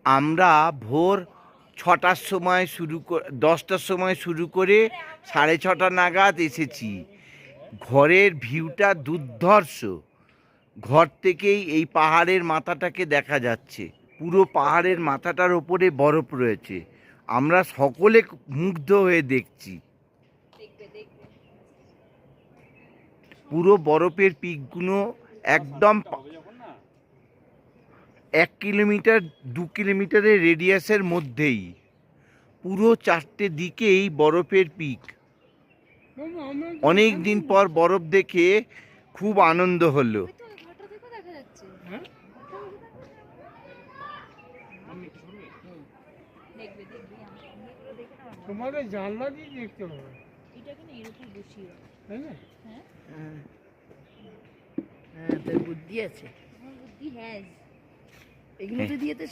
আমরা ভোর 6টার সময় 10টার সময় শুরু করে 6:30 নাগাদ এসেছি। ঘরের ভিউটা দুর্ধর্ষ। ঘর থেকেই এই পাহাড়ের মাথাটাকে দেখা যাচ্ছে। পুরো পাহাড়ের মাথাটার ওপরে বরফ রয়েছে। আমরা সকলে মুগ্ধ হয়ে দেখছি। পুরো বরফের পিকগুলো একদম 1 কিলোমিটার 2 কিলোমিটারের রেডিয়াসের মধ্যেই। পুরো 4টে দিকেই বরফের পিক। অনেক দিন পর বরফ দেখে খুব আনন্দ হলো। তোমাদের জানলা দিয়ে দেখতে হবে। এটাকে না এরকম বসিয়ে তাই না? হ্যাঁ হ্যাঁ, তোর বুদ্ধি আছে। আমার বুদ্ধি হ্যাজ এগুলোতে দিয়ে তো